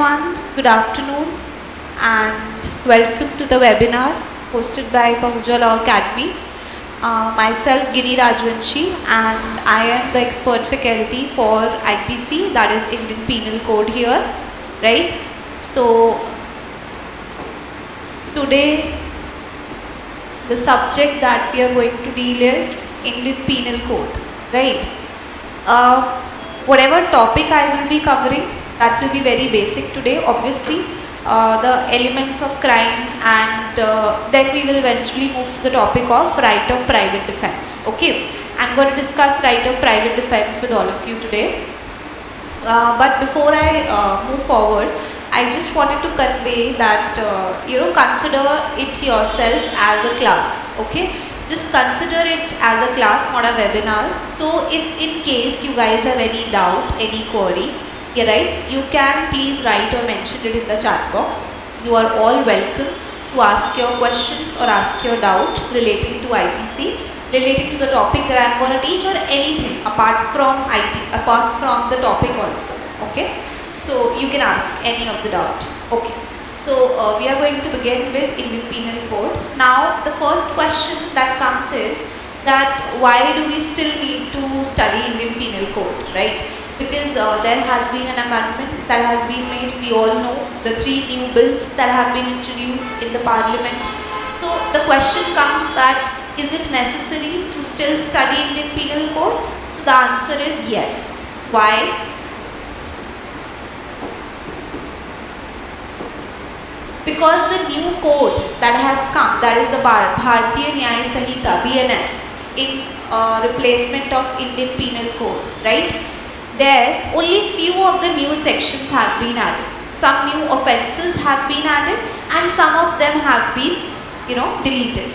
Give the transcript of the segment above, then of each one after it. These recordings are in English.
everyone, good afternoon and welcome to the webinar hosted by Bahuja Law Academy. Myself Giri Rajwanshi and I am the expert faculty for IPC, that is Indian Penal Code here, right? So today the subject that we are going to deal is Indian Penal Code, right? Whatever topic I will be covering, that will be very basic today, obviously. The elements of crime, and then we will eventually move to the topic of right of private defense. Okay, I'm going to discuss right of private defense with all of you today. But before I move forward, I just wanted to convey that consider it yourself as a class. Okay, just consider it as a class, not a webinar. So if in case you guys have any doubt, any query, you can please write or mention it in the chat box. You are all welcome to ask your questions or ask your doubt relating to IPC, relating to the topic that I am going to teach, or anything apart from the topic also. Okay, so you can ask any of the doubt. Okay, so we are going to begin with Indian Penal Code. Now the first question that comes is that why do we still need to study Indian Penal Code, right? Because there has been an amendment that has been made. We all know the 3 new bills that have been introduced in the parliament. So the question comes that is it necessary to still study Indian Penal Code? So the answer is yes. Why? Because the new code that has come, that is the Bharatiya Nyaya Sanhita, BNS, in replacement of Indian Penal Code, right? There only few of the new sections have been added. Some new offences have been added and some of them have been deleted.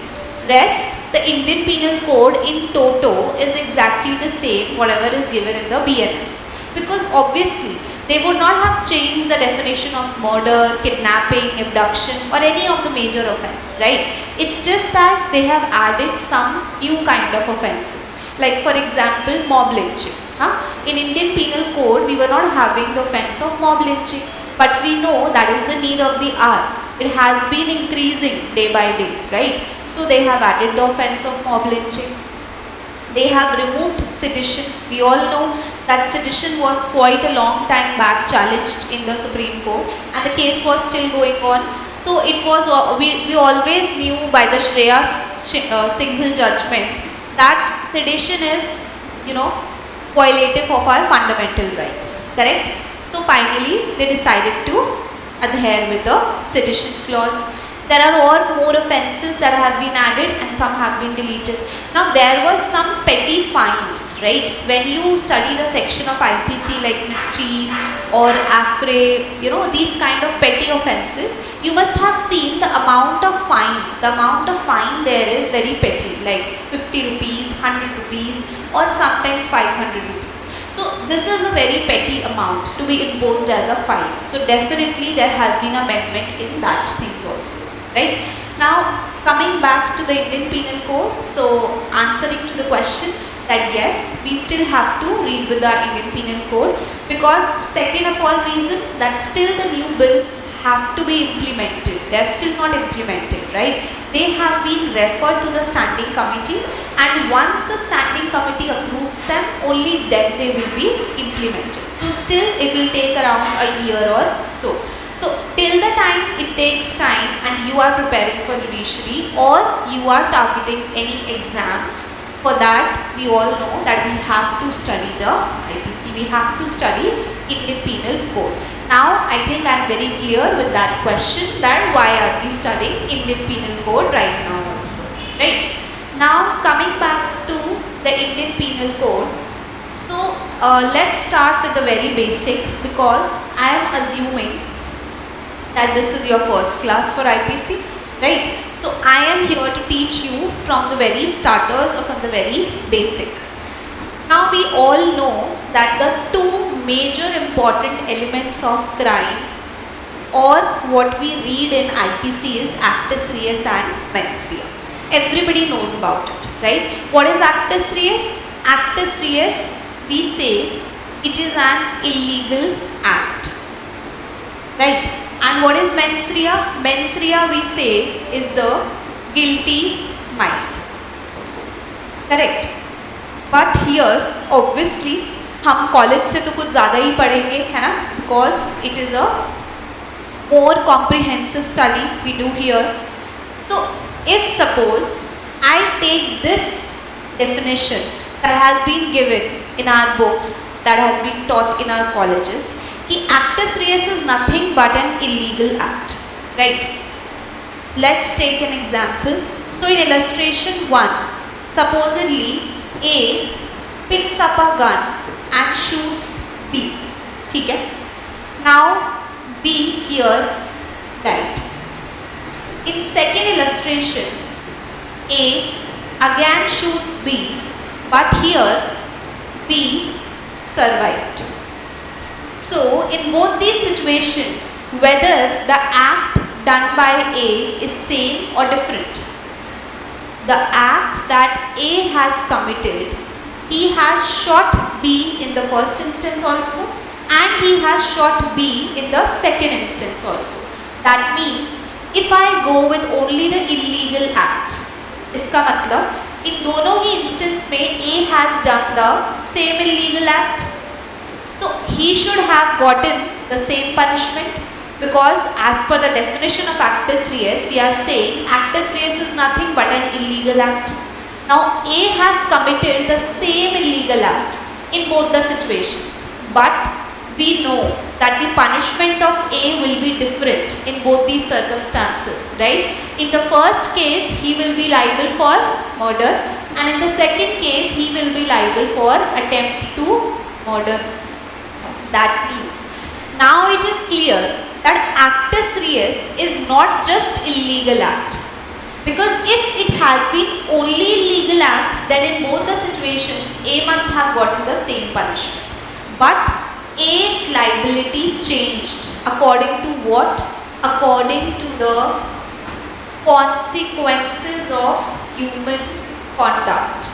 Rest, the Indian Penal Code in toto is exactly the same whatever is given in the BNS, because obviously they would not have changed the definition of murder, kidnapping, abduction or any of the major offence, right? It's just that they have added some new kind of offences, like for example mob lynching. In Indian Penal Code, we were not having the offence of mob lynching, but we know that is the need of the hour. It has been increasing day by day, right? So they have added the offence of mob lynching. They have removed sedition. We all know that sedition was quite a long time back challenged in the Supreme Court and the case was still going on. So it was, we always knew by the Shreya single judgment that sedition is, violative of our fundamental rights, correct? So finally they decided to adhere with the sedition clause. There are all more offences that have been added and some have been deleted. Now there was some petty fines, right? When you study the section of IPC like mischief or affray, these kind of petty offences, you must have seen the amount of fine. The amount of fine there is very petty, like 50 rupees, 100 rupees or sometimes 500 rupees. So this is a very petty amount to be imposed as a fine. So definitely there has been amendment in that things also, right? Now coming back to the Indian Penal Code, so answering to the question that yes, we still have to read with our Indian Penal Code, because second of all reason that still the new bills have to be implemented. They are still not implemented, right? They have been referred to the standing committee, and once the standing committee approves them, only then they will be implemented. So still it will take around a year or so. So till the time it takes time and you are preparing for judiciary or you are targeting any exam, for that we all know that we have to study the IPC, we have to study Indian Penal Code. Now I think I am very clear with that question, that why are we studying Indian Penal Code right now also, right? Now coming back to the Indian Penal Code, so let's start with the very basic, because I am assuming that this is your first class for IPC, right? So I am here to teach you from the very starters or from the very basic. Now we all know that the 2 major important elements of crime, or what we read in IPC, is actus reus and mens rea. Everybody knows about it, right? What is actus reus? Actus reus, we say it is an illegal act. right? And what is mens rea? Mens rea we say is the guilty mind, correct? But here obviously हम college से तो कुछ ज़्यादा ही पढ़ेंगे, है ना, because it is a more comprehensive study we do here. So if suppose I take this definition that has been given in our books, that has been taught in our colleges, कि actus reus is nothing but an illegal act, right? Let's take an example. So in illustration 1, supposedly A picks up a gun and shoots B, ठीक है? Now B here died. In second illustration, A again shoots B, but here B survived. So in both these situations, whether the act done by A is same or different, the act that A has committed, he has shot B in the first instance also, and he has shot B in the second instance also. That means if I go with only the illegal act, इसका मतलब इन दोनों ही instance में A has done the same illegal act, so he should have gotten the same punishment, because as per the definition of actus reus, we are saying actus reus is nothing but an illegal act. Now A has committed the same illegal act in both the situations, but we know that the punishment of A will be different in both these circumstances, right? In the first case, he will be liable for murder, and in the second case, he will be liable for attempt to murder. That means, now it is clear that actus reus is not just illegal act, because if it has been only illegal act, then in both the situations, A must have gotten the same punishment. But A's liability changed according to what? According to the consequences of human conduct.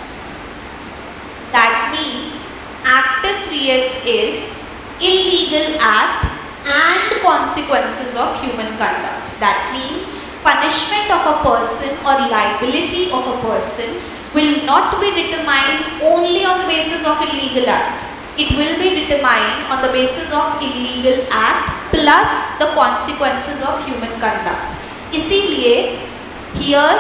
That means actus reus is illegal act and consequences of human conduct. That means punishment of a person or liability of a person will not be determined only on the basis of illegal act. It will be determined on the basis of illegal act plus the consequences of human conduct. इसीलिए here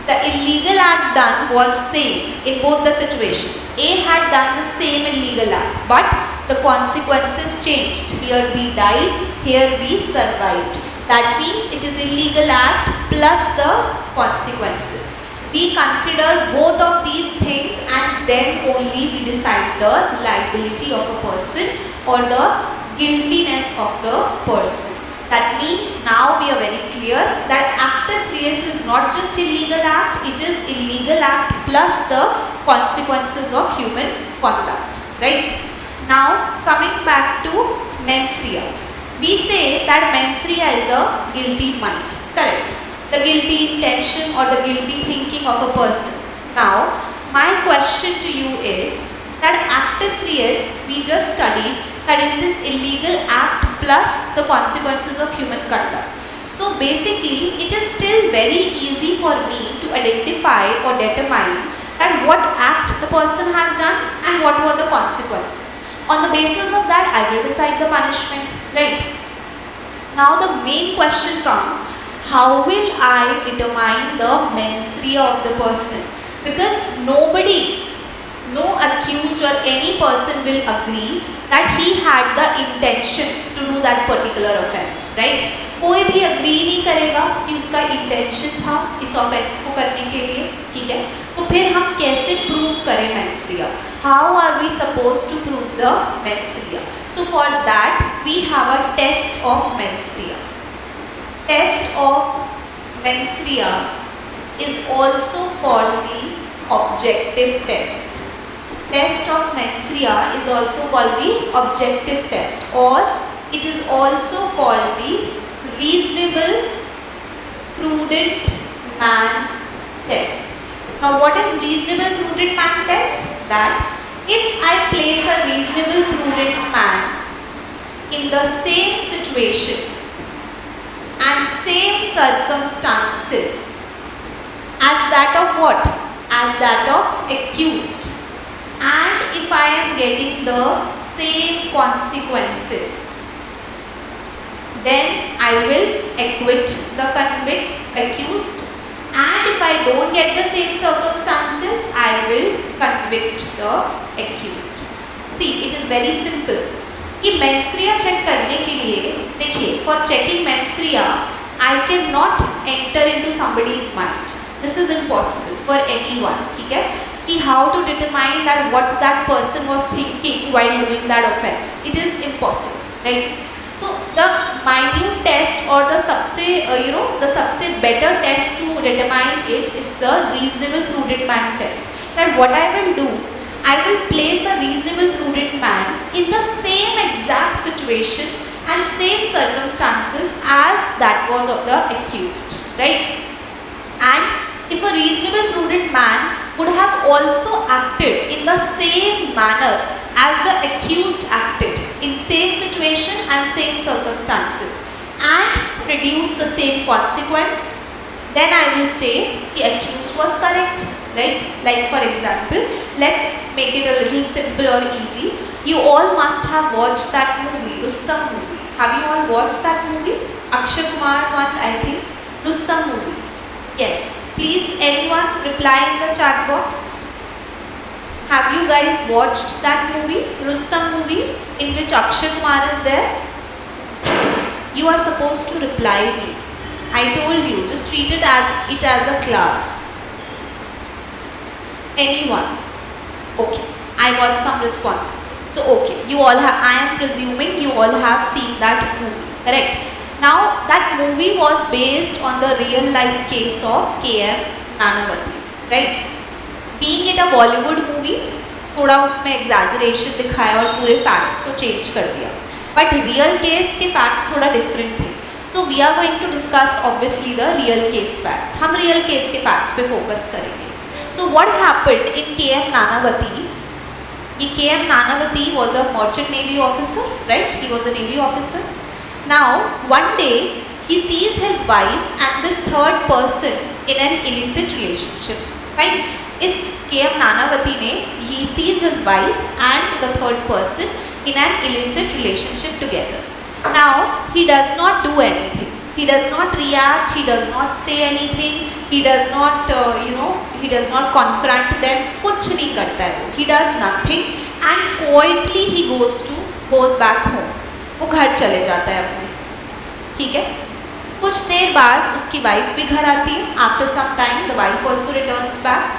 the illegal act done was same in both the situations. A had done the same illegal act, but the consequences changed. Here B died, here B survived. That means it is illegal act plus the consequences. We consider both of these things and then only we decide the liability of a person or the guiltiness of the person. That means now we are very clear that actus reus is not just illegal act, it is illegal act plus the consequences of human conduct, right? Now coming back to mens rea. We say that mens rea is a guilty mind, correct? The guilty intention or the guilty thinking of a person. Now, my question to you is that actus reus, we just studied that it is illegal act plus the consequences of human conduct. So basically, it is still very easy for me to identify or determine that what act the person has done and what were the consequences. On the basis of that, I will decide the punishment, right? Now the main question comes, how will I determine the mens rea of the person? Because nobody, no accused or any person will agree that he had the intention to do that particular offense, right? कोई भी agree नहीं करेगा कि उसका intention था इस offense को करने के लिए, ठीक है? तो फिर हम कैसे prove करें mens rea? How are we supposed to prove the mens rea? So for that we have a test of mens rea. Test of mens rea is also called the objective test. Test of mens rea is also called the objective test, or it is also called the reasonable prudent man test. Now what is reasonable prudent man test? That if I place a reasonable prudent man in the same situation and same circumstances as that of what? As that of accused. And if I am getting the same consequences, then I will acquit the accused. And if I don't get the same circumstances, I will convict the accused. See, it is very simple. कि मेंस्ट्रिया check करने के लिए देखिए, for checking mens rea I can not enter into somebody's mind. This is impossible for anyone. ठीक है, कि how to determine that what that person was thinking while doing that offence. It is impossible, right? So the minute test or the सबसे better test to determine it is the reasonable prudent man test. That what I will do, I will place a reasonable prudent man in the same exact situation and same circumstances as that was of the accused, right? And if a reasonable prudent man would have also acted in the same manner as the accused acted, in same situation and same circumstances, and produce the same consequence, then I will say the accused was correct, right? Like for example, let's make it a little simple or easy. You all must have watched that movie, Rustam movie. Have you all watched that movie? Akshay Kumar one, I think. Rustam movie. Yes. Please, anyone reply in the chat box. Have you guys watched that movie, Rustam movie, in which Akshay Kumar is there? You are supposed to reply me. I told you, just treat it as a class. Anyone? Okay, I got some responses. So okay, you all have, I am presuming you all have seen that movie, correct? Now that movie was based on the real life case of K.M. Nanavati, right? Being it a Bollywood movie, थोड़ा उसमें exaggeration दिखाया और पूरे facts को change कर दिया. But real case के facts थोड़ा different थे. So we are going to discuss obviously the real case facts. हम real case के facts पे focus करेंगे. So what happened in K.M. Nanavati? K.M. Nanavati was a merchant navy officer, right? He was a navy officer. Now one day he sees his wife and this third person in an illicit relationship, right? Is K.M. Nanavati ne, he sees his wife and the third person in an illicit relationship together. Now he does not do anything. He does not react. He does not say anything. He does not he does not confront them. कुछ नहीं करता है वो. He does nothing and quietly he goes back home. वो घर चले जाता है अपने. ठीक है. कुछ देर बाद उसकी वाइफ भी घर आती है. After some time the wife also returns back.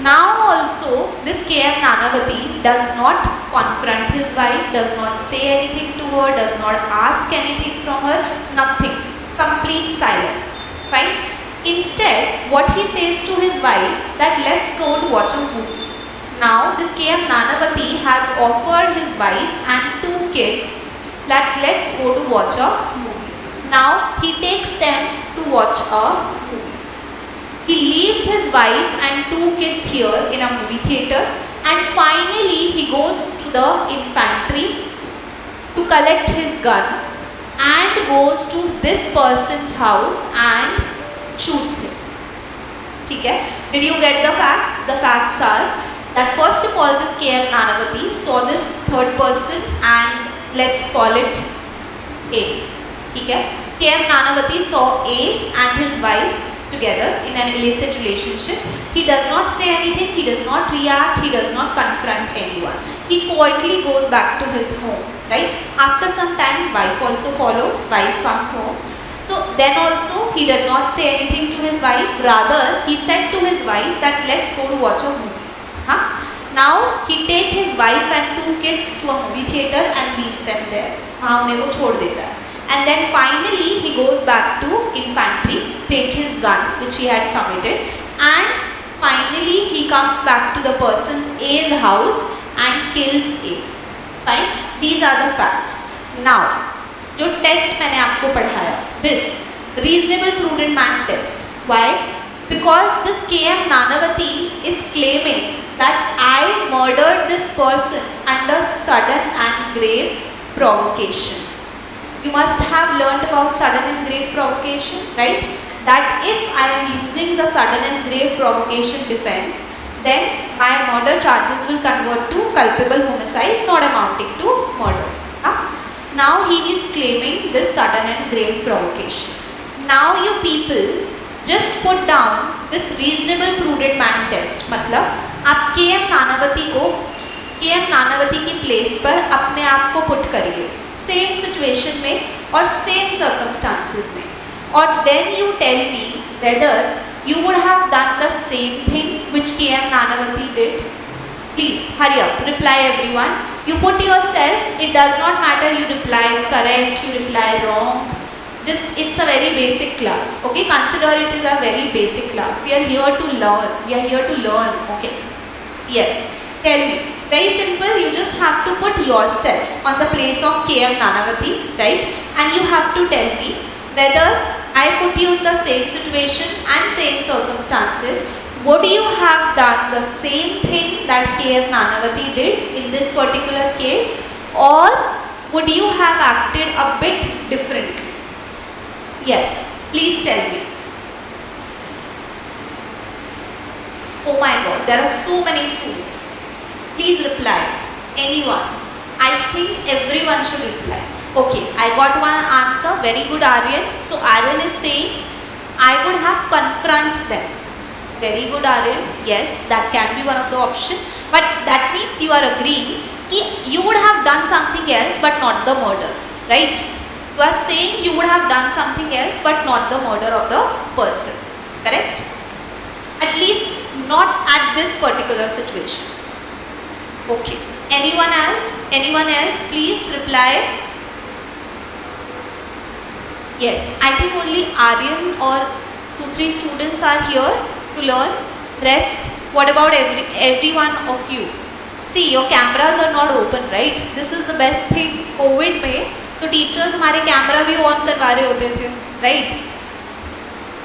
Now also this K.M. Nanavati does not confront his wife, does not say anything to her, does not ask anything from her, nothing. Complete silence. Fine. Instead, what he says to his wife that let's go to watch a movie. Now this K.M. Nanavati has offered his wife and 2 kids that let's go to watch a movie. Now he takes them to watch a movie. He leaves his wife and 2 kids here in a movie theater and finally he goes to the infantry to collect his gun and goes to this person's house and shoots him. ठीक है? Did you get the facts? The facts are that first of all this K.M. Nanavati saw this third person and let's call it A. ठीक है? K.M. Nanavati saw A and his wife together in an illicit relationship. He does not say anything, he does not react, he does not confront anyone. He quietly goes back to his home, right? After some time, wife also follows, wife comes home. So then also he did not say anything to his wife, rather he said to his wife that let's go to watch a movie. Now he take his wife and 2 kids to a movie theater and leaves them there. वहाँ उन्हें वो छोड़ देता है. And then finally he goes back to infantry, take his gun which he had submitted, and finally he comes back to the person's A's house and kills A. Fine. These are the facts. Now जो test मैंने आपको पढ़ाया, this reasonable prudent man test. Why? Because this K.M. Nanavati is claiming that I murdered this person under sudden and grave provocation. You must have learnt about sudden and grave provocation, right? That if I am using the sudden and grave provocation defense, then my murder charges will convert to culpable homicide not amounting to murder. Now he is claiming this sudden and grave provocation. Now you people just put down this reasonable prudent man test. मतलब आप KM Nanavati की place पर अपने आप को put करिए same situation में और सेम सर्कमस्टांसेस में, और then you tell me whether you would have done the same thing which KM Nanavati did. Please hurry up, reply everyone. You put yourself, it does not matter you reply correct, you reply wrong. Just it's a very basic class. Okay, consider it is a very basic class. We are here to learn. We are here to learn. Okay. Yes. Tell me. Very simple. You just have to put yourself on the place of KM Nanavati, right? And you have to tell me whether I put you in the same situation and same circumstances, would you have done the same thing that KM Nanavati did in this particular case, or would you have acted a bit differently? Yes, please tell me. Oh my God, there are so many students. Please reply. Anyone? I think everyone should reply. Okay, I got one answer. Very good, Aryan. So Aryan is saying, I would have confront them. Very good, Aryan. Yes, that can be one of the option. But that means you are agreeing that you would have done something else but not the murder, right? You are saying you would have done something else but not the murder of the person, correct? At least not at this particular situation. Okay. Anyone else? Anyone else? Please reply. Yes, I think only Aryan or 2-3 students are here to learn. Rest, what about every one of you? See, your cameras are not open, right? This is the best thing. COVID में तो teachers हमारे camera भी on करवा रहे होते थे, right?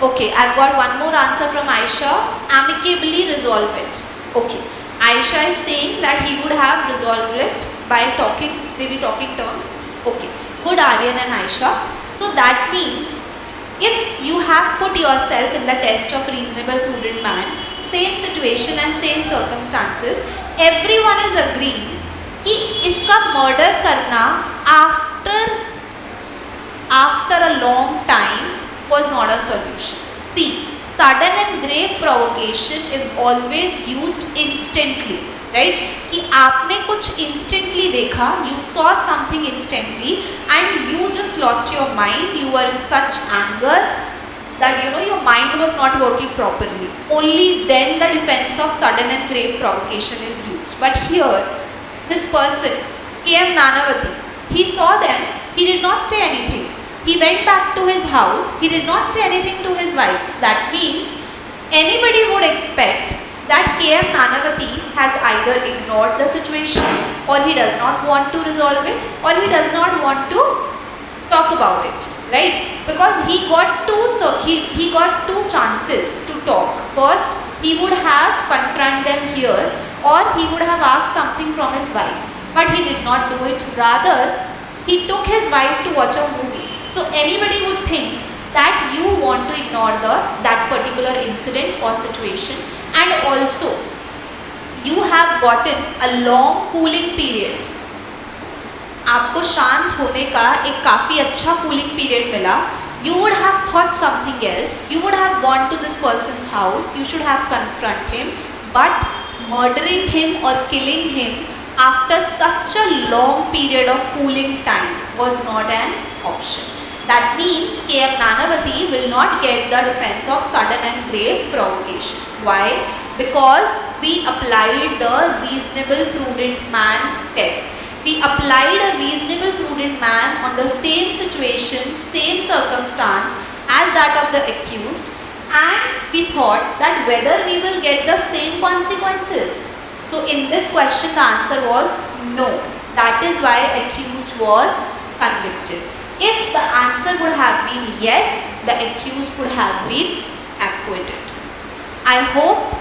Okay, I've got one more answer from Aisha. Amicably resolve it. Okay, Aisha is saying that he would have resolved it by talking, maybe talking terms. Okay, good, Aryan and Aisha. So that means if you have put yourself in the test of reasonable prudent man, same situation and same circumstances, everyone is agreeing कि इसका murder करना after a long time was not a solution. See, sudden and grave provocation is always used instantly. Right? कि आपने कुछ instantly देखा, you saw something instantly and you just lost your mind, you were in such anger that your mind was not working properly. Only then the defense of sudden and grave provocation is used. But here, this person, KM Nanavati, he saw them, he did not say anything. He went back to his house, he did not say anything to his wife. That means anybody would expect that KM Nanavati has either ignored the situation, or he does not want to resolve it, or he does not want to talk about it, right? Because he got two chances to talk. First, he would have confronted them here, or he would have asked something from his wife, but he did not do it. Rather, he took his wife to watch a movie. So anybody would think that you want to ignore that particular incident or situation. And also, you have gotten a long cooling period. आपको शांत होने का एक काफ़ी अच्छा cooling period मिला. You would have thought something else. You would have gone to this person's house. You should have confronted him. But murdering him or killing him after such a long period of cooling time was not an option. That means KM Nanavati will not get the defense of sudden and grave provocation. Why? Because we applied the reasonable prudent man test. We applied a reasonable prudent man on the same situation, same circumstance as that of the accused, and we thought that whether we will get the same consequences. So in this question the answer was no. That is why accused was convicted. If the answer would have been yes, the accused would have been acquitted. I hope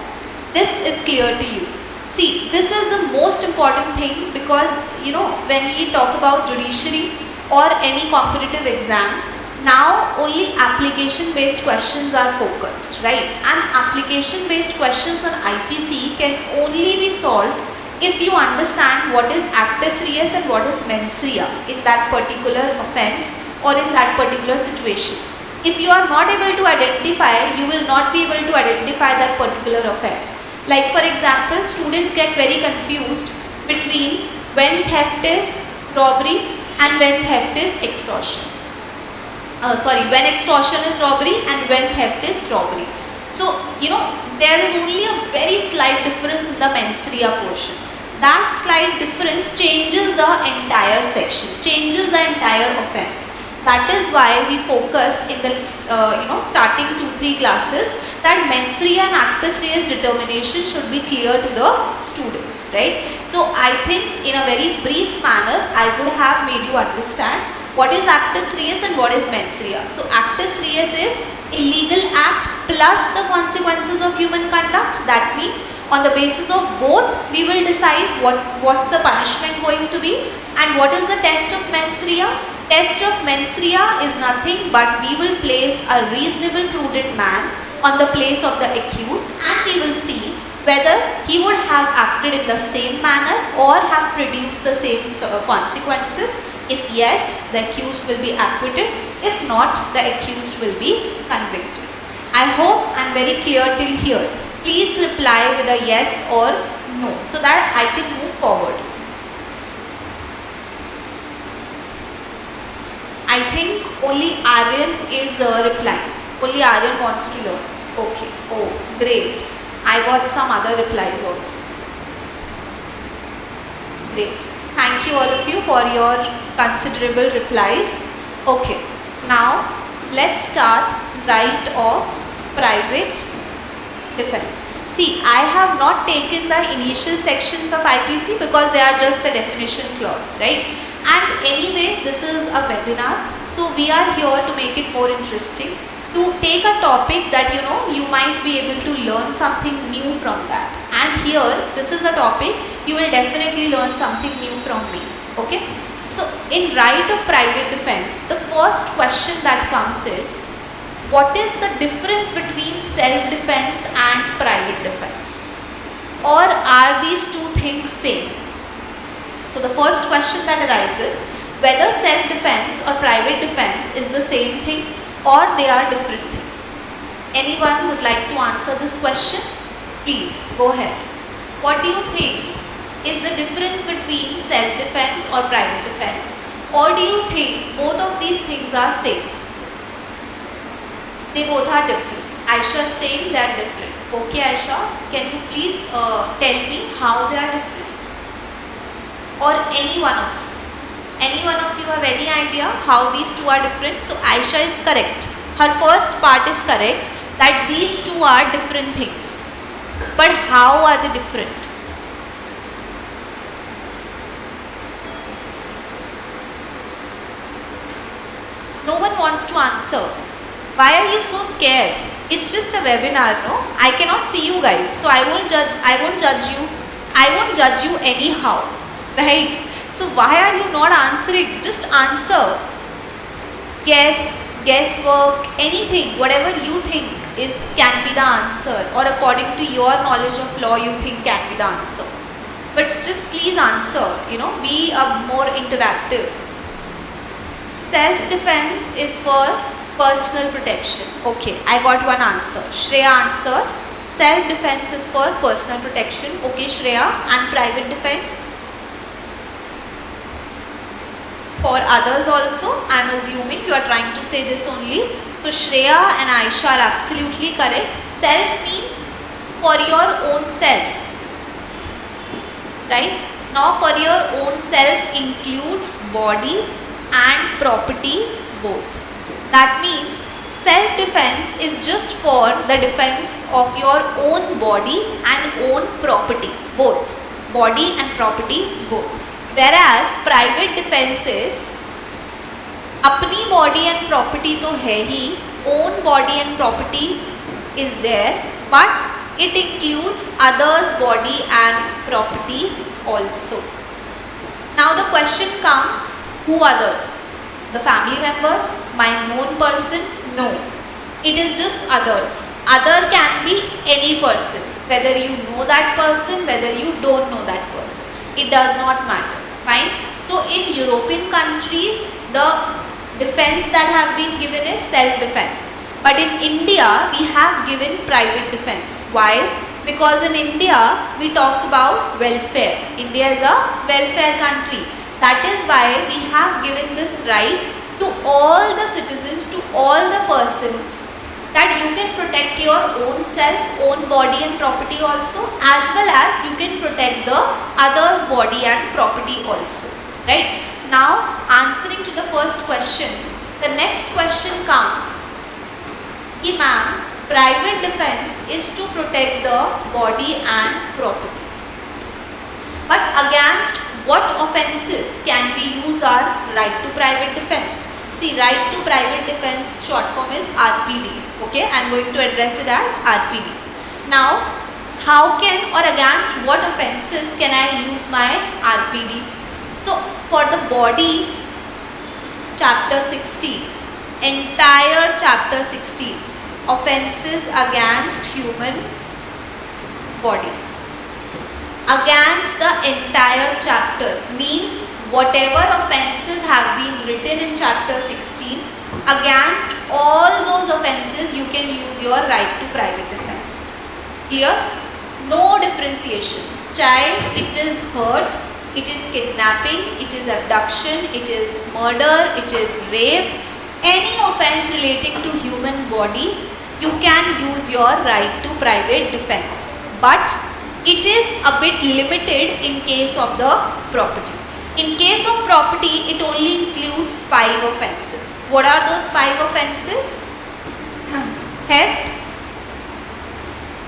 this is clear to you. See, this is the most important thing, because when we talk about judiciary or any competitive exam, now only application based questions are focused, right? And application based questions on IPC can only be solved if you understand what is actus reus and what is mens rea in that particular offense or in that particular situation. If you are not able to identify, you will not be able to identify that particular offense. Like for example, students get very confused between when theft is robbery and when theft is extortion. When extortion is robbery and when theft is robbery. So, there is only a very slight difference in the mens rea portion. That slight difference changes the entire section, changes the entire offense. That is why we focus in the starting 2-3 classes that mens rea and actus reus determination should be clear to the students, right? So I think in a very brief manner I would have made you understand what is actus reus and what is mens rea. So actus reus is illegal act plus the consequences of human conduct. That means on the basis of both we will decide what's the punishment going to be. And what is the test of mens rea? Test of mens rea is nothing but we will place a reasonable prudent man on the place of the accused, and we will see whether he would have acted in the same manner or have produced the same consequences. If yes, the accused will be acquitted. If not, the accused will be convicted. I hope I am very clear till here. Please reply with a yes or no so that I can move forward. I think only Aryan is replying. Only Aryan wants to learn. Okay. Oh, great. I got some other replies also. Great. Thank you all of you for your considerable replies. Okay. Now, let's start right of private defense. See, I have not taken the initial sections of IPC because they are just the definition clause, right? And anyway, this is a webinar, so we are here to make it more interesting, to take a topic that you might be able to learn something new from that. And here, this is a topic you will definitely learn something new from me. Okay? So, in right of private defense, the first question that comes is, what is the difference between self-defense and private defense? Or are these two things same? So the first question that arises, whether self-defense or private defense is the same thing or they are different things. Anyone would like to answer this question? Please go ahead. What do you think is the difference between self-defense or private defense? Or do you think both of these things are same? They both are different. Aisha is saying they are different. Okay Aisha, can you please tell me how they are different? Or any one of you? Any one of you have any idea how these two are different? So Aisha is correct. Her first part is correct, that these two are different things. But how are they different? No one wants to answer. Why are you so scared? It's just a webinar, no? I cannot see you guys, so I won't judge you. I won't judge you anyhow. Right? So why are you not answering? Just answer. Guesswork, anything, whatever you think can be the answer, or according to your knowledge of law you think can be the answer. But just please answer, be a more interactive. Self-defense is for personal protection. Okay, I got one answer. Shreya answered. Self-defense is for personal protection. Okay, Shreya. And private defense? For others also, I am assuming you are trying to say this only. So Shreya and Aisha are absolutely correct. Self means for your own self. Right? Now for your own self includes body and property both. That means self-defense is just for the defense of your own body and own property, both. Body and property both. Whereas private defense is अपनी body and property तो है ही, own body and property is there, but it includes others' body and property also. Now the question comes, who others? The family members? My known person? No. It is just others. Other can be any person, whether you know that person, whether you don't know that person. It does not matter. Fine. So in European countries, the defense that have been given is self-defense. But in India, we have given private defense. Why? Because in India, we talk about welfare. India is a welfare country. That is why we have given this right to all the citizens, to all the persons, that you can protect your own self, own body and property also, as well as you can protect the others' body and property also. Right? Now, answering to the first question, the next question comes, ma'am, private defense is to protect the body and property. But against what offences can we use our right to private defense? See, right to private defense short form is RPD. Okay, I am going to address it as RPD. Now, how can or against what offences can I use my RPD? So, for the body, chapter 16, entire chapter 16, offences against human body. Against the entire chapter means whatever offences have been written in chapter 16, against all those offences you can use your right to private defense. Clear? No differentiation. Chahe it is hurt, it is kidnapping, it is abduction, it is murder, it is rape, any offence relating to human body, you can use your right to private defense. But it is a bit limited in case of the property. In case of property, it only includes 5 offences. What are those 5 offences? Theft,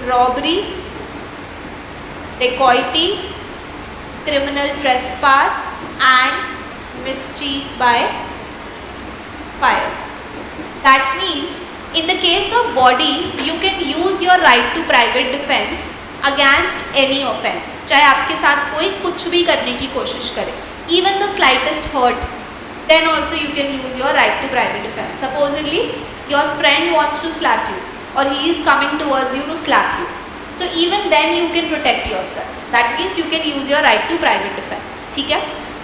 robbery, dacoity, criminal trespass and mischief by fire. That means in the case of body, you can use your right to private defense against any offense. चाहे आपके साथ कोई कुछ भी करने की कोशिश करे, even the slightest hurt, then also you can use your right to private defense. Supposedly, your friend wants to slap you or he is coming towards you to slap you. So even then you can protect yourself. That means you can use your right to private defense. ठीक है?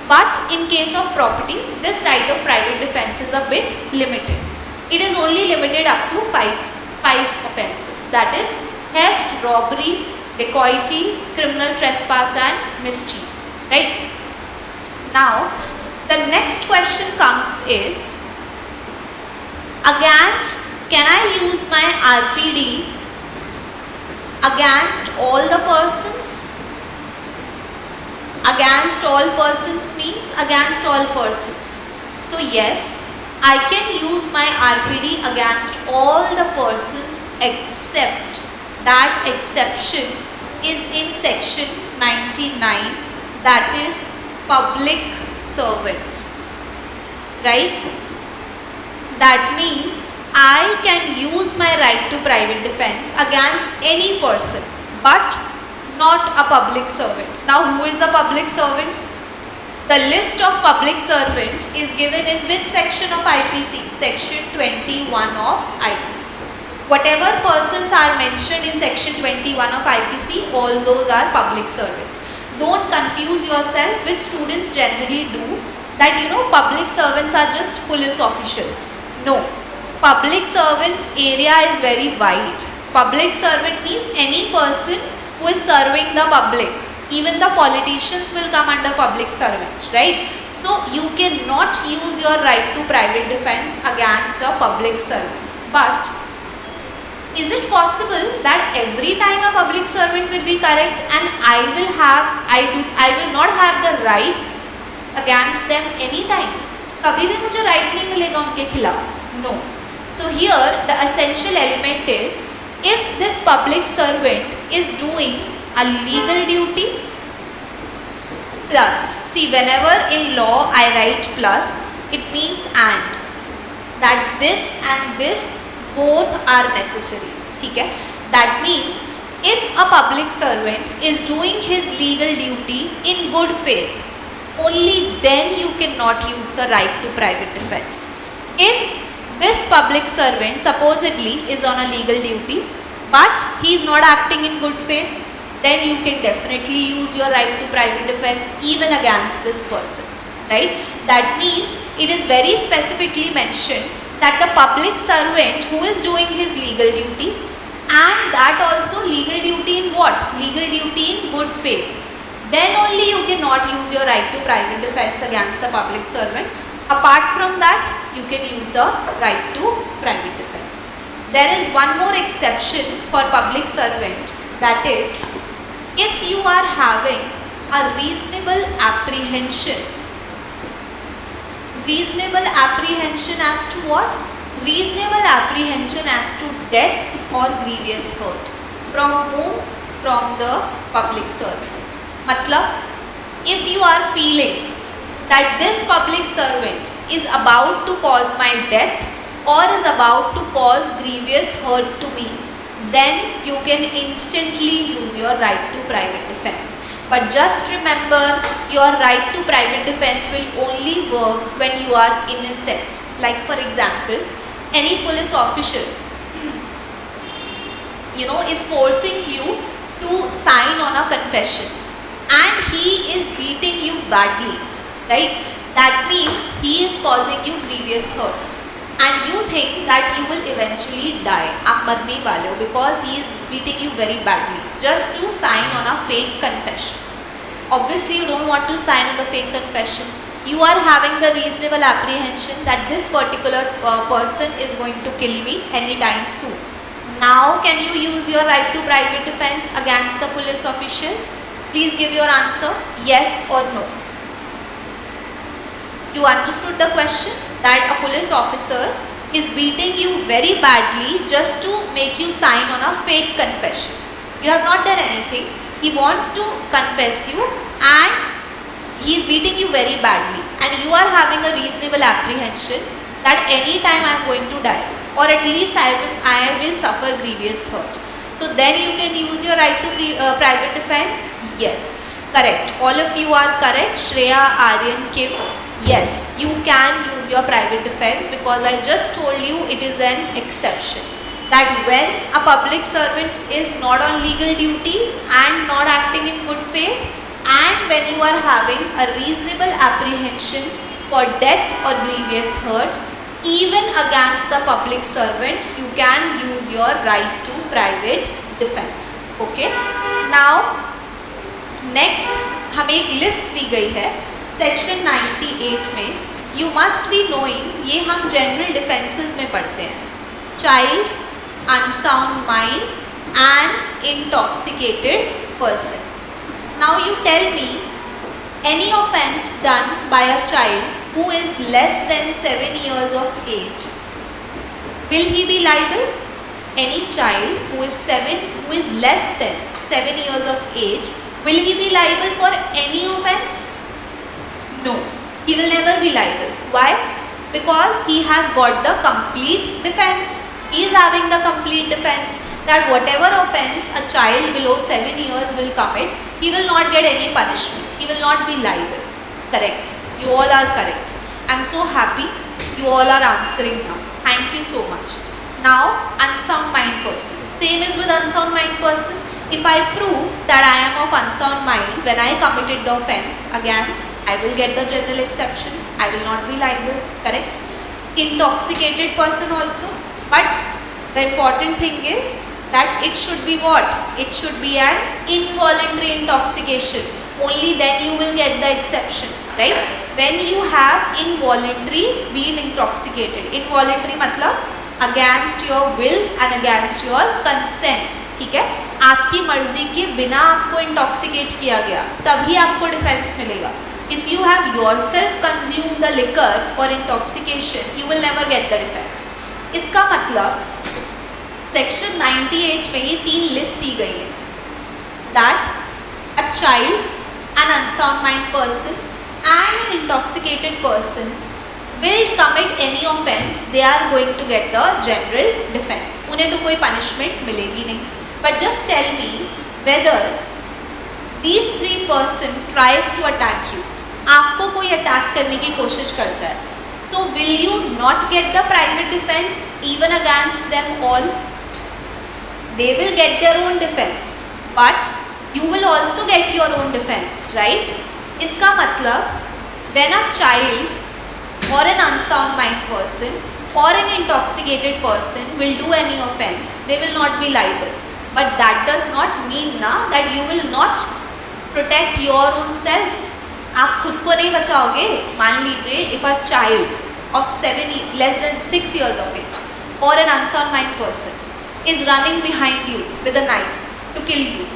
But in case of property, this right of private defense is a bit limited. It is only limited up to 5 offences. That is theft, robbery, dacoity, criminal trespass and mischief. Right? Now, the next question comes is, against, can I use my RPD against all the persons? Against all persons means against all persons. So yes, I can use my RPD against all the persons except that exception is in section 99, that is public servant. Right? That means I can use my right to private defense against any person, but not a public servant. Now, who is a public servant? The list of public servant is given in which section of IPC? Section 21 of IPC. Whatever persons are mentioned in section 21 of IPC, all those are public servants. Don't confuse yourself, which students generally do, that public servants are just police officials. No. Public servants area is very wide. Public servant means any person who is serving the public. Even the politicians will come under public servant, right? So you cannot use your right to private defense against a public servant. But is it possible that every time a public servant will be correct and I will not have the right against them any time? कभी भी मुझे right नहीं मिलेगा उनके खिलाफ? No. So here the essential element is, if this public servant is doing a legal duty plus, see, whenever in law I write plus, it means and, that this and this both are necessary. ठीक है? That means if a public servant is doing his legal duty in good faith, only then you cannot use the right to private defense. If this public servant supposedly is on a legal duty but he is not acting in good faith, then you can definitely use your right to private defense even against this person, right? That means it is very specifically mentioned that the public servant who is doing his legal duty, and that also legal duty in what? Legal duty in good faith, then only you cannot use your right to private defense against the public servant. Apart from that, you can use the right to private defense. There is one more exception for public servant, that is if you are having a reasonable apprehension. Reasonable apprehension as to what? Reasonable apprehension as to death or grievous hurt. From whom? From the public servant. Matlab, if you are feeling that this public servant is about to cause my death or is about to cause grievous hurt to me, then you can instantly use your right to private defense. But just remember, your right to private defense will only work when you are innocent. Like for example, any police official, is forcing you to sign on a confession and he is beating you badly, right? That means he is causing you grievous hurt and you think that you will eventually die. आप मरने वाले हो because he is beating you very badly just to sign on a fake confession. Obviously you don't want to sign on the fake confession. You are having the reasonable apprehension that this particular person is going to kill me anytime soon. Now can you use your right to private defense against the police official? Please give your answer, yes or no. You understood the question? That a police officer is beating you very badly just to make you sign on a fake confession. You have not done anything. He wants to confess you and he is beating you very badly and you are having a reasonable apprehension that any time I am going to die or at least I will suffer grievous hurt. So then you can use your right to private defense? Yes, correct. All of you are correct. Shreya, Aryan, Kim. Yes, you can use your private defense because I just told you it is an exception. That when a public servant is not on legal duty and not acting in good faith, and when you are having a reasonable apprehension for death or grievous hurt, even against the public servant, you can use your right to private defense. Okay? Now, next हमें एक list दी गई है section 98 में. You must be knowing, ये हम general defences में पढ़ते हैं. Child, unsound mind and intoxicated person. Now you tell me any offence done by a child who is less than 7 years of age, will he be liable? Any child who is less than 7 years of age, will he be liable for any offence? No, he will never be liable. Why? Because he has got the complete defense. He is having the complete defense that whatever offence a child below 7 years will commit, he will not get any punishment. He will not be liable. Correct. You all are correct. I am so happy you all are answering now. Thank you so much. Now, unsound mind person. Same is with unsound mind person. If I prove that I am of unsound mind when I committed the offence, again, I will get the general exception. I will not be liable. Correct. Intoxicated person also. But the important thing is that it should be what? It should be an involuntary intoxication. Only then you will get the exception, right? When you have involuntary being intoxicated. Involuntary मतलब against your will and against your consent. ठीक है? आपकी मर्जी के बिना आपको intoxicate किया गया, तभी आपको defense मिलेगा. If you have yourself consumed the liquor or intoxication, you will never get the defense. इसका मतलब सेक्शन 98 में ये 3 लिस्ट दी गई है. That a child, an unsound mind person and an intoxicated person will commit any offence, they are going to get the general defense. उन्हें तो कोई punishment मिलेगी नहीं. But just tell me whether these three person tries to attack you. आपको कोई attack करने की कोशिश करता है, so will you not get the private defense even against them all? They will get their own defense, but you will also get your own defense, right? इसका मतलब when a child or an unsound mind person or an intoxicated person will do any offense, they will not be liable. But that does not mean na that you will not protect your own self. आप खुद को नहीं बचाओगे. मान लीजिए if a child of less than 6 years of age or an unsound mind person is running behind you with a knife to kill you,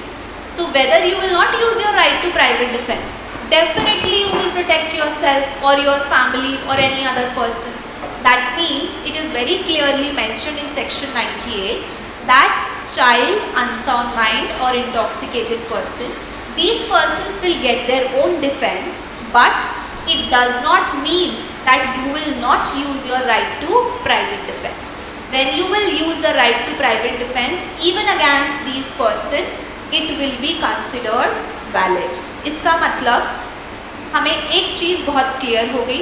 so whether you will not use your right to private defense, definitely you will protect yourself or your family or any other person. That means it is very clearly mentioned in section 98 that child, unsound mind or intoxicated person, these persons will get their own defense, but it does not mean that you will not use your right to private defense. When you will use the right to private defense even against these person, it will be considered valid. इसका मतलब हमें एक चीज़ बहुत clear हो गई,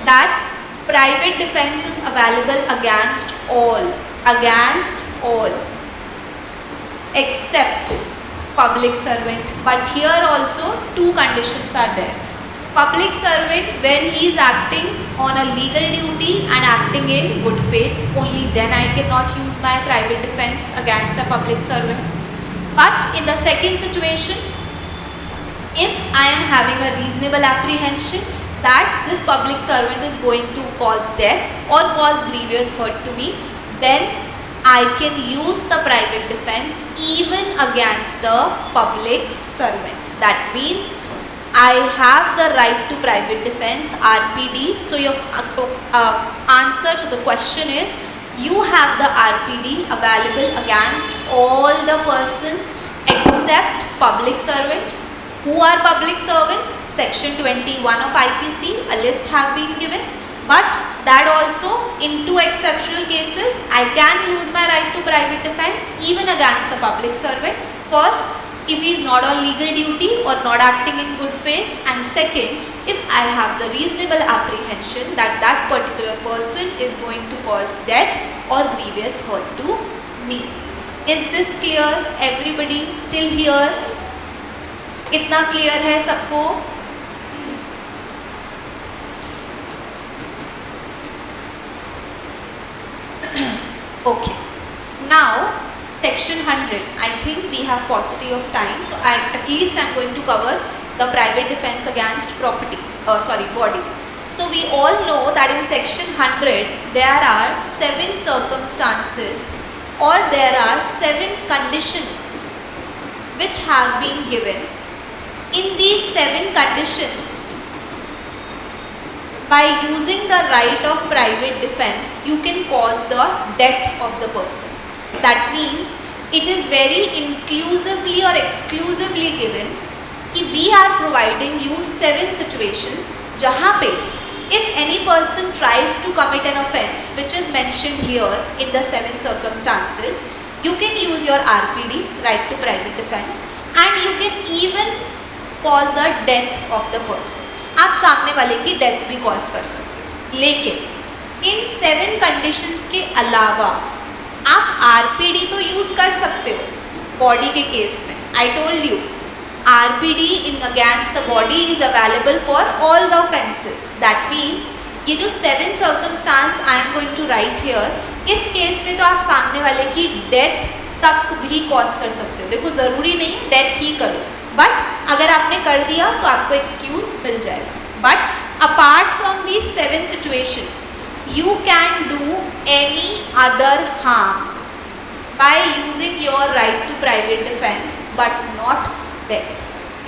that private defense is available against all except public servant. But here also two conditions are there. Public servant, when he is acting on a legal duty and acting in good faith, only then I cannot use my private defense against a public servant. But in the second situation, if I am having a reasonable apprehension that this public servant is going to cause death or cause grievous hurt to me, then I can use the private defense even against the public servant. That means I have the right to private defense, RPD. So your answer to the question is, you have the RPD available against all the persons except public servant. Who are public servants? Section 21 of IPC, a list have been given. But that also, in two exceptional cases, I can use my right to private defense even against the public servant. First, if he is not on legal duty or not acting in good faith, and second, if I have the reasonable apprehension that that particular person is going to cause death or grievous hurt to me. Is this clear, everybody till here? इतना clear है सबको? Okay, now section 100, I think we have paucity of time, so at least I am going to cover the private defense against body. So we all know that in section 100 there are 7 circumstances or there are 7 conditions which have been given. In these 7 conditions, by using the right of private defense, you can cause the death of the person. That means it is very inclusively or exclusively given कि we are providing you 7 situations जहाँ पे if any person tries to commit an offense which is mentioned here in the 7 circumstances, you can use your RPD, right to private defense, and you can even cause the death of the person. आप सामने वाले की death भी cause कर सकते हो, लेकिन इन 7 conditions के अलावा आप आरपीडी तो यूज़ कर सकते हो बॉडी के केस में. I told you RPD in against the body is available for all the offences. That means ये जो 7 circumstance I am going to write here, इस केस में तो आप सामने वाले की डेथ तक भी कॉज कर सकते हो. देखो ज़रूरी नहीं डेथ ही करो, बट अगर आपने कर दिया तो आपको एक्सक्यूज मिल जाएगा. But apart from these 7 situations, you can do any other harm by using your right to private defense but not death.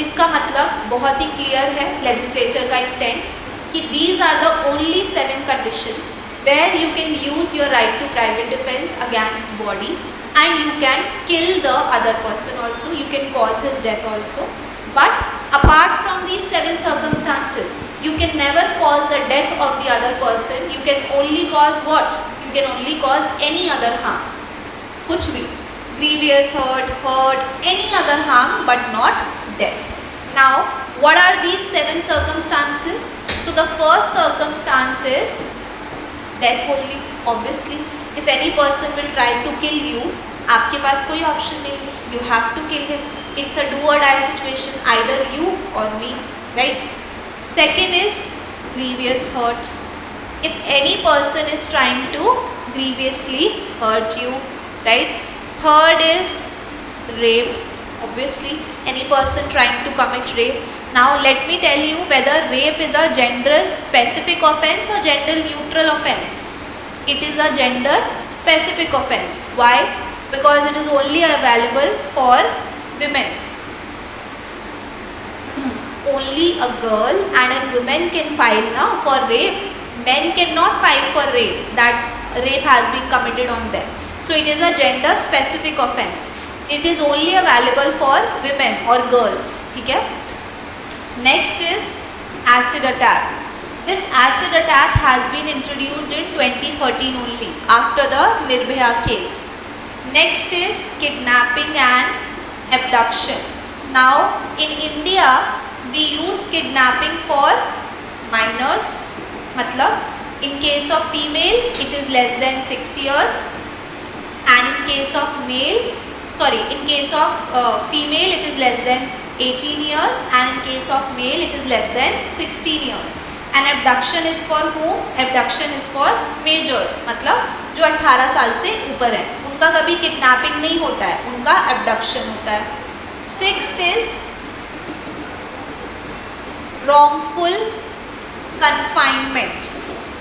इसका मतलब बहुत ही क्लियर है लेजिस्लेचर का इंटेंट कि these are the only 7 conditions where you can use your right to private defense against body, and you can kill the other person also, you can cause his death also. But apart from these 7 circumstances, you can never cause the death of the other person. You can only cause what? You can only cause any other harm. कुछ भी. grievous hurt, any other harm but not death. Now, what are these 7 circumstances? So the first circumstance is death only. Obviously, if any person will try to kill you, आपके पास कोई option नहीं, you have to kill him. It's a do or die situation, either you or me, right? Second is grievous hurt. If any person is trying to grievously hurt you, right? Third is rape. Obviously, any person trying to commit rape. Now let me tell you whether rape is a gender specific offense or gender neutral offense. It is a gender specific offense. Why? Because it is only available for women. Only a girl and a woman can file now for rape. Men cannot file for rape, that rape has been committed on them. So it is a gender specific offense. It is only available for women or girls. ठीक है? Next is acid attack. This acid attack has been introduced in 2013 only after the Nirbhaya case. Next is kidnapping and abduction. Now in India we use kidnapping for minors. मतलब in case of female it is less than 6 years, and in case of female it is less than 18 years, and in case of male it is less than 16 years. And abduction is for whom? Abduction is for majors, मतलब जो 18 साल से ऊपर है, उनका कभी kidnapping नहीं होता है, उनका abduction होता है. Sixth is wrongful confinement.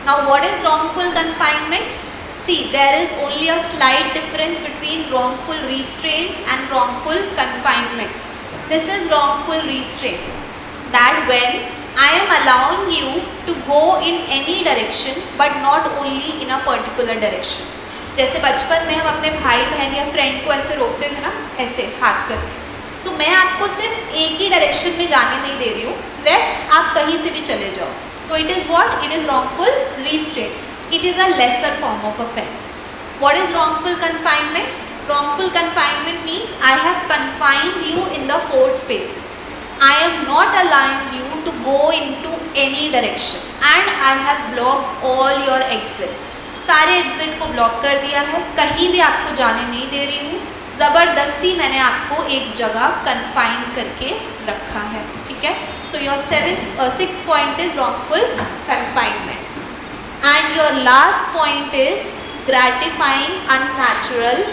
Now what is wrongful confinement? See, there is only a slight difference between wrongful restraint and wrongful confinement. This is wrongful restraint, that when I am allowing you to go in any direction but not only in a particular direction. जैसे बचपन में हम अपने भाई बहन या friend को ऐसे रोकते थे ना, ऐसे हाथ करके, तो मैं आपको सिर्फ एक ही डायरेक्शन में जाने नहीं दे रही हूँ, रेस्ट आप कहीं से भी चले जाओ. तो it is what? It is wrongful restraint. It is a lesser form of offense. What is wrongful confinement? Wrongful confinement means I have confined you in the 4 spaces. I am not allowing you to go into any direction, and I have blocked all your exits. सारे exit को block कर दिया है, कहीं भी आपको जाने नहीं दे रही हूँ, ज़बरदस्ती मैंने आपको एक जगह confine करके रखा है. ठीक है? So your sixth point is wrongful confinement. And your last point is gratifying unnatural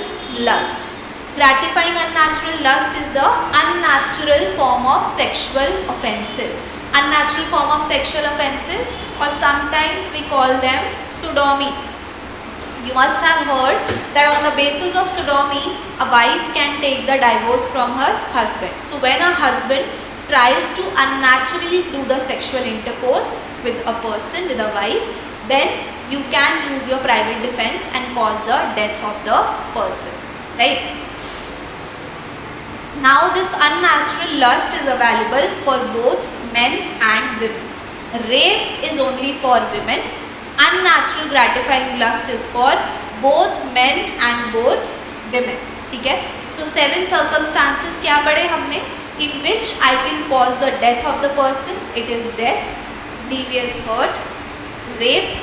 lust. Gratifying unnatural lust is the unnatural form of sexual offences. Unnatural form of sexual offences, or sometimes we call them sodomy. You must have heard that on the basis of sodomy, a wife can take the divorce from her husband. So when a husband tries to unnaturally do the sexual intercourse with a person, with a wife, then you can use your private defense and cause the death of the person, right? Now this unnatural lust is available for both men and women. Rape is only for women. Unnatural gratifying lust is for both men and both women. ठीक है? So 7 circumstances क्या पढ़े हमने? In which I can cause the death of the person. It is death, grievous hurt, rape,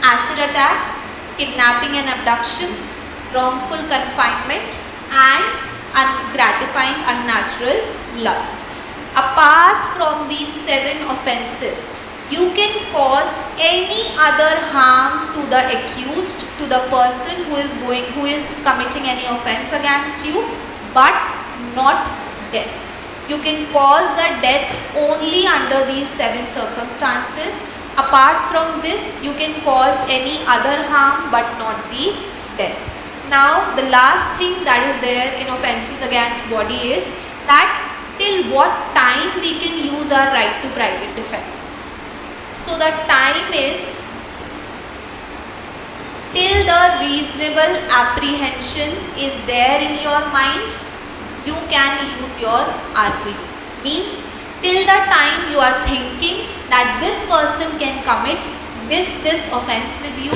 acid attack, kidnapping and abduction, wrongful confinement, and gratifying unnatural lust. Apart from these 7 offences, you can cause any other harm to the accused, to the person who is committing any offence against you, but not death. You can cause the death only under these 7 circumstances. Apart from this, you can cause any other harm but not the death. Now the last thing that is there in offences against body is that till what time we can use our right to private defense. So the time is till the reasonable apprehension is there in your mind, you can use your RPD. Means till the time you are thinking that this person can commit this offense with you,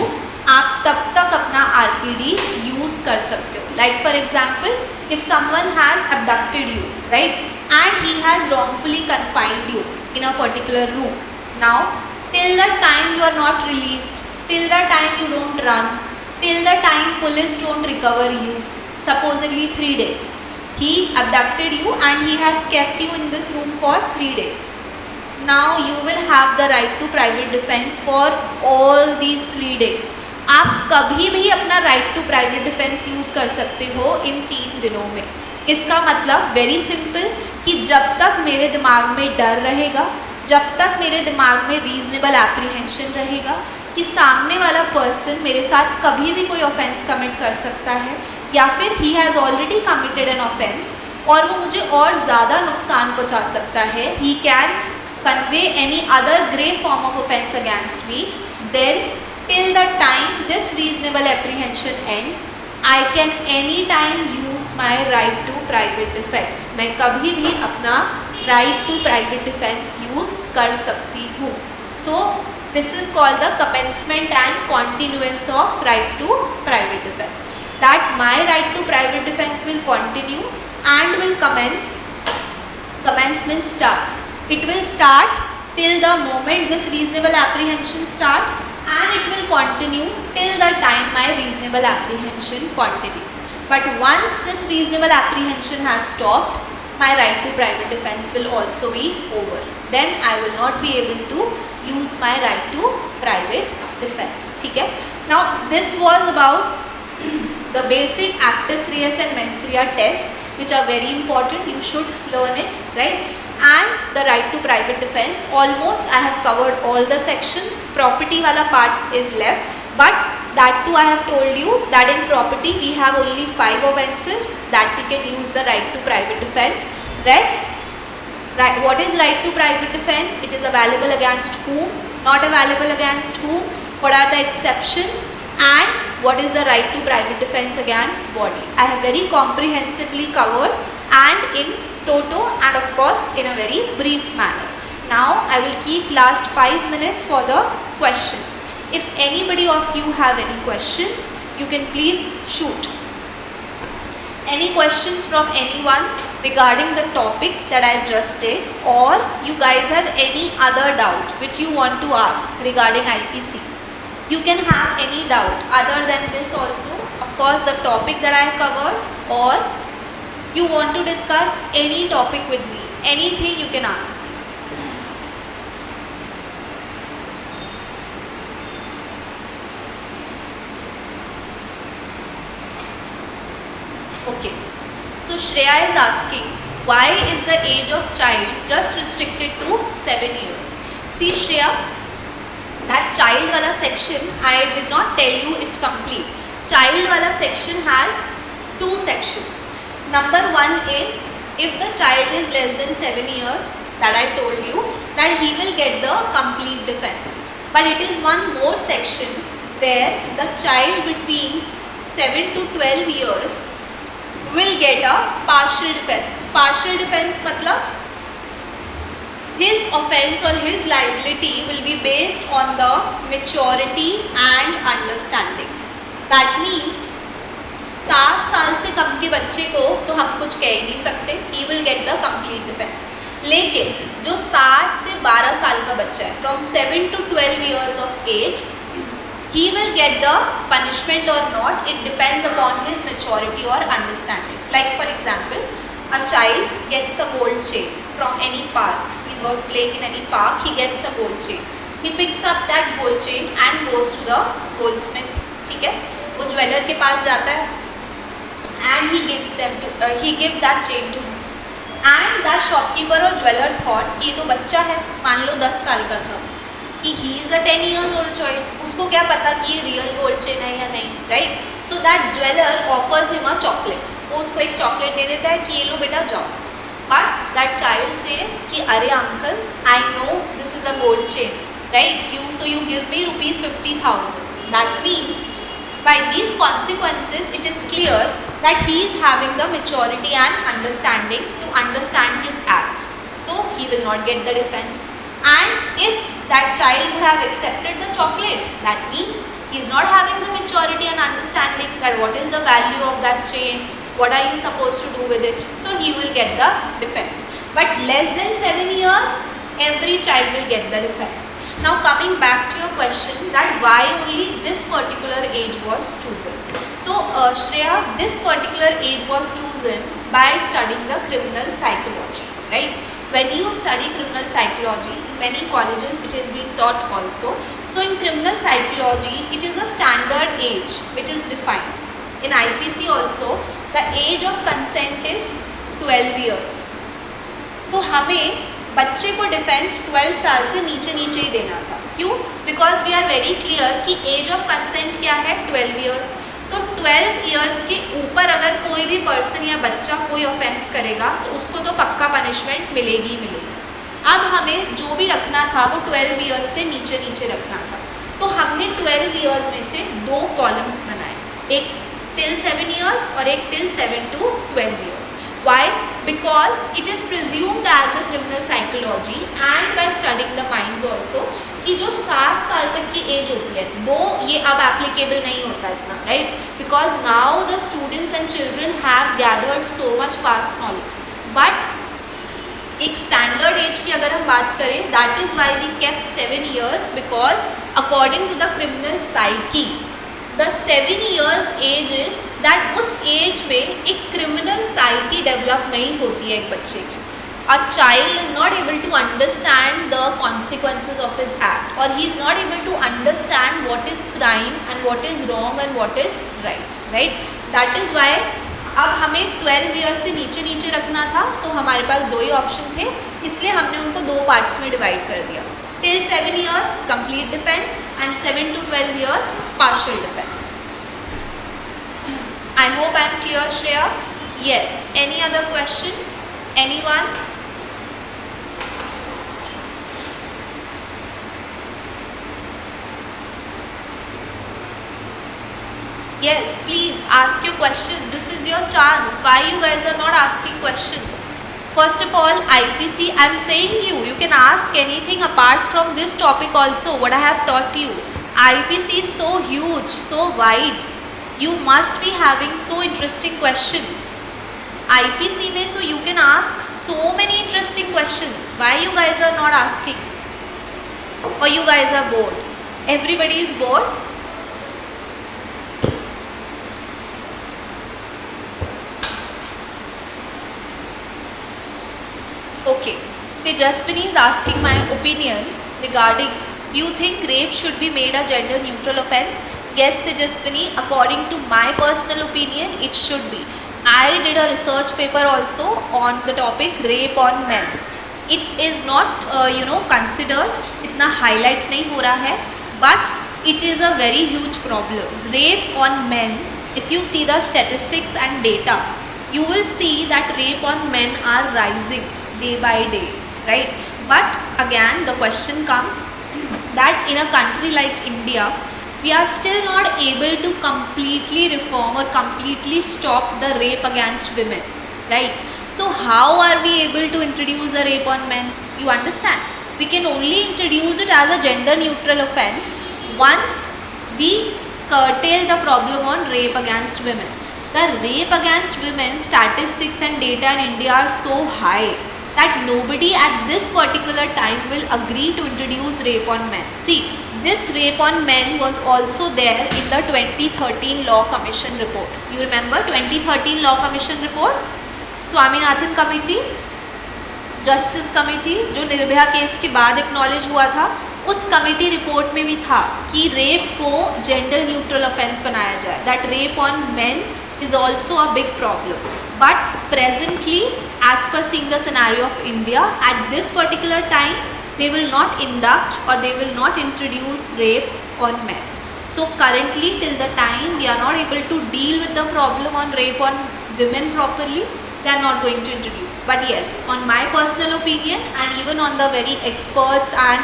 आप तब तक अपना RPD use कर सकते हो. Like for example, if someone has abducted you, right, and he has wrongfully confined you in a particular room. Now, till the time you are not released, till the time you don't run, till the time police don't recover you, supposedly 3 days. He abducted you and he has kept you in this room for 3 days. Now you will have the right to private defense for all these 3 days. आप कभी भी अपना right to private defence use कर सकते हो इन 3 दिनों में. इसका मतलब वेरी सिंपल कि जब तक मेरे दिमाग में डर रहेगा, जब तक मेरे दिमाग में रीजनेबल एप्रीहेंशन रहेगा कि सामने वाला पर्सन मेरे साथ कभी भी कोई ऑफेंस कमिट कर सकता है या फिर he has already committed an offence और वो मुझे और ज़्यादा नुकसान पहुँचा सकता है, he can convey any other grave form of offense against me, then till the time this reasonable apprehension ends, I can anytime use my right to private defense. मैं कभी भी अपना right to private defense use कर सकती हूँ. So this is called the commencement and continuance of right to private defense. That my right to private defense will continue and will commence. Commence means start. It will start till the moment this reasonable apprehension start and it will continue till the time my reasonable apprehension continues. But once this reasonable apprehension has stopped, my right to private defense will also be over. Then I will not be able to use my right to private defense. ठीक है? Now this was about the basic actus reus and mens rea test, which are very important. You should learn it, right? And the right to private defense. Almost I have covered all the sections. Property wala part is left, but that too I have told you that in property we have only 5 offences that we can use the right to private defense. Rest, right, what is right to private defense? It is available against whom, not available against whom, what are the exceptions, and what is the right to private defense against body. I have very comprehensively covered and in toto and of course in a very brief manner. Now I will keep last 5 minutes for the questions. If anybody of you have any questions, you can please shoot. Any questions from anyone regarding the topic that I just did, or you guys have any other doubt which you want to ask regarding IPC? You can have any doubt other than this also, of course the topic that I covered, or you want to discuss any topic with me, anything you can ask. Okay, so Shreya is asking, why is the age of child just restricted to 7 years? See Shreya, that child wala section I did not tell you it's complete. Child wala section has 2 sections. Number 1 is if the child is less than 7 years, that I told you that he will get the complete defense. But it is one more section where the child between 7 to 12 years will get a partial defense. Partial defense matlab his offense or his liability will be based on the maturity and understanding. That means 7 साल से कम के बच्चे को तो हम कुछ कह ही नहीं सकते, he will get the complete defence. लेकिन जो 7 से 12 साल का बच्चा है, from 7 to 12 years of age, he will get the punishment or not. It depends upon his maturity or understanding. Like for example, a child gets a gold chain from any park. He was playing in any park, he gets a gold chain. He picks up that gold chain and goes to the goldsmith. ठीक है, वो jeweller के पास जाता है and he gives that chain to him. And that shopkeeper or jeweler thought कि ये तो बच्चा है, मान लो 10 साल का था, कि he is a 10 years old child, उसको क्या पता कि ये रियल गोल्ड चेन है या नहीं, right? So that jeweller offers him a chocolate. वो उसको एक चॉकलेट दे देता है कि ये लो बेटा जाओ. बट दैट चाइल्ड सेज कि अरे uncle, I know this is a gold chain, right? You give me ₹50,000. That means by these consequences it is clear that he is having the maturity and understanding to understand his act, so he will not get the defense. And if that child would have accepted the chocolate, that means He is not having the maturity and understanding that what is the value of that chain, what are you supposed to do with it. So he will get the defense. But less than 7 years, every child will get the defense. Now coming back to your question that why only this particular age was chosen. So Shreya, this particular age was chosen by studying the criminal psychology, right? When you study criminal psychology, many colleges which is being taught also. So in criminal psychology, it is a standard age which is defined. In IPC also, the age of consent is 12 years. तो हमें बच्चे को defence 12 साल से नीचे ही देना था. क्यों? Because we are very clear कि एज ऑफ कंसेंट क्या है, 12 ईयर्स. तो 12 ईयर्स के ऊपर अगर कोई भी पर्सन या बच्चा कोई ऑफेंस करेगा तो उसको तो पक्का पनिशमेंट मिलेगी. अब हमें जो भी रखना था वो 12 ईयर्स से नीचे रखना था. तो हमने 12 ईयर्स में से 2 कॉलम्स बनाए, एक टिल 7 ईयर्स और एक till 7 to 12 years. Why? Because it is presumed as a criminal psychology and by studying the minds also कि जो 7 साल तक की एज होती है, दो ये अब एप्लीकेबल नहीं होता इतना, right? Because now the students and children have gathered so much fast knowledge. But एक स्टैंडर्ड एज की अगर हम बात करें, that is why we kept 7 years because according to the criminal psyche the 7 years age is that उस एज में एक क्रिमिनल साइकी डेवलप नहीं होती है एक बच्चे की. A child is not able to understand the consequences of his act, or he is not able to understand what is crime and what is wrong and what is right, right? That is why अब हमें 12 years से नीचे रखना था, तो हमारे पास 2 ही option थे, इसलिए हमने उनको 2 पार्ट्स में डिवाइड कर दिया. Till 7 years complete defense and 7 to 12 years partial defense. I hope I am clear, Shreya. Yes. Any other question? Anyone? Yes, please ask your questions. This is your chance. Why you guys are not asking questions? First of all, IPC, I am saying you can ask anything apart from this topic also, what I have taught you. IPC is so huge, so wide. You must be having so interesting questions. IPC में so you can ask so many interesting questions. Why you guys are not asking? Or you guys are bored? Everybody is bored? Okay, Tejaswini is asking my opinion regarding, do you think rape should be made a gender neutral offense? Yes, Tejaswini, according to my personal opinion, it should be. I did a research paper also on the topic rape on men. It is not considered, इतना highlight नहीं हो रहा है, but it is a very huge problem. Rape on men, if you see the statistics and data, you will see that rape on men are rising day by day, right? But again the question comes that in a country like India, we are still not able to completely reform or completely stop the rape against women, right? So how are we able to introduce the rape on men? You understand? We can only introduce it as a gender neutral offense once we curtail the problem on rape against women. The rape against women statistics and data in India are so high that nobody at this particular time will agree to introduce rape on men. See, this rape on men was also there in the 2013 Law Commission report. You remember 2013 Law Commission report? Swaminathan Committee, Justice Committee, जो Nirbhaya case के बाद acknowledge हुआ था, उस committee report में भी था कि रेप को जेंडर न्यूट्रल ऑफेंस बनाया जाए. That rape on main is also a big problem. But presently, as per seeing the scenario of India, at this particular time, they will not induct or they will not introduce rape on men. So currently, till the time we are not able to deal with the problem on rape on women properly, they are not going to introduce. But yes, on my personal opinion and even on the very experts and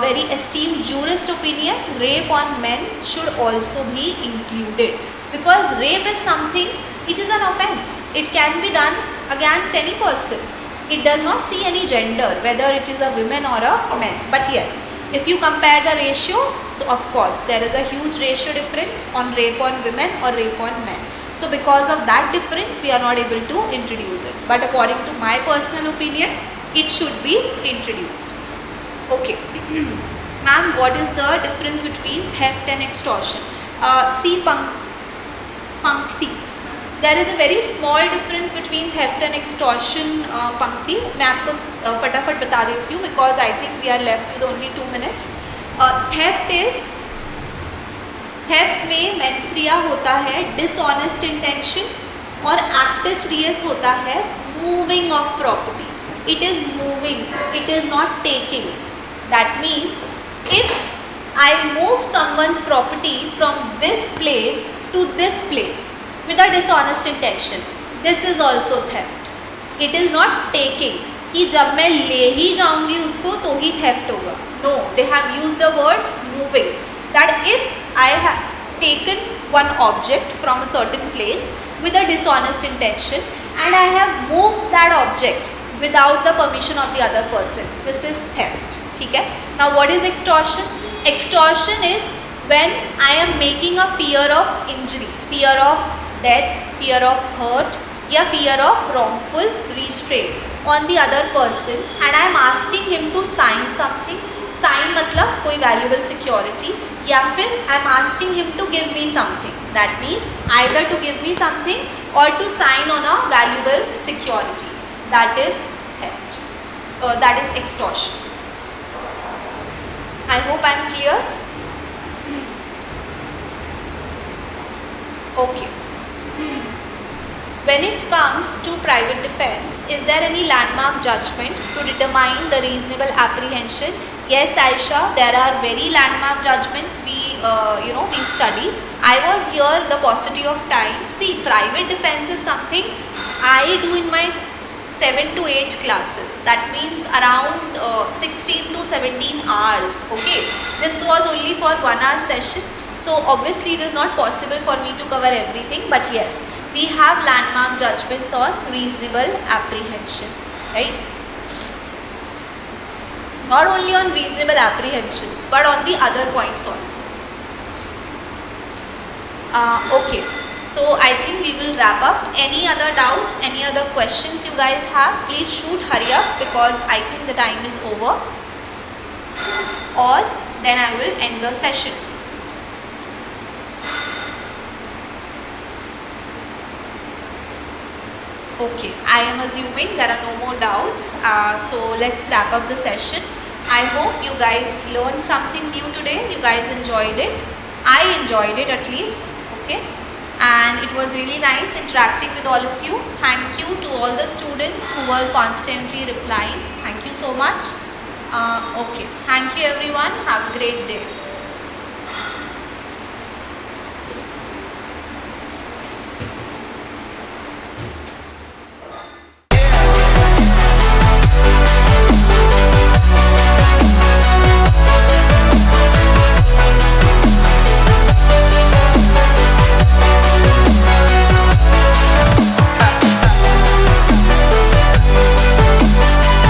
very esteemed jurist opinion, rape on men should also be included. Because rape is something, it is an offense. It can be done against any person. It does not see any gender, whether it is a woman or a man. But yes, If you compare the ratio, so of course there is a huge ratio difference on rape on women or rape on men. So because of that difference, we are not able to introduce it. But according to my personal opinion, it should be introduced. Okay. Ma'am, what is the difference between theft and extortion? See, Pankti. There is a very small difference between theft and extortion, Pankti. मैं आपको फटाफट बता देती हूँ because I think we are left with only 2 minutes. Theft में mains रिया होता है dishonest intention और एक्टिस रियस होता है moving of property. It is moving, it is not taking. That means if I move someone's property from this place to this place with a dishonest intention, this is also theft. It is not taking कि जब मैं ले ही जाऊंगी उसको तो ही theft होगा. No, they have used the word moving. That if I have taken one object from a certain place with a dishonest intention and I have moved that object without the permission of the other person, this is theft. ठीक है. Now what is extortion? Extortion is when I am making a fear of injury, fear of death, fear of hurt या fear of wrongful restraint on the other person and I am asking him to sign something. Sign मतलब कोई valuable security या फिर I am asking him to give me something. That means either to give me something or to sign on a valuable security. That is theft. That is extortion. I hope I am clear. Okay. When it comes to private defense, is there any landmark judgment to determine the reasonable apprehension? Yes, Aisha, there are very landmark judgments we study. I was here the paucity of time. See, private defense is something I do in my 7 to 8 classes. That means around 16 to 17 hours. Okay, this was only for 1 hour session. So obviously it is not possible for me to cover everything. But yes, we have landmark judgments on reasonable apprehension, right? Not only on reasonable apprehensions, but on the other points also. Okay. So I think we will wrap up. Any other doubts, any other questions you guys have, please shoot, hurry up because I think the time is over. Or then I will end the session. Okay, I am assuming there are no more doubts. So let's wrap up the session. I hope you guys learned something new today. You guys enjoyed it. I enjoyed it at least. Okay. And it was really nice interacting with all of you. Thank you to all the students who were constantly replying. Thank you so much. Okay. Thank you everyone. Have a great day.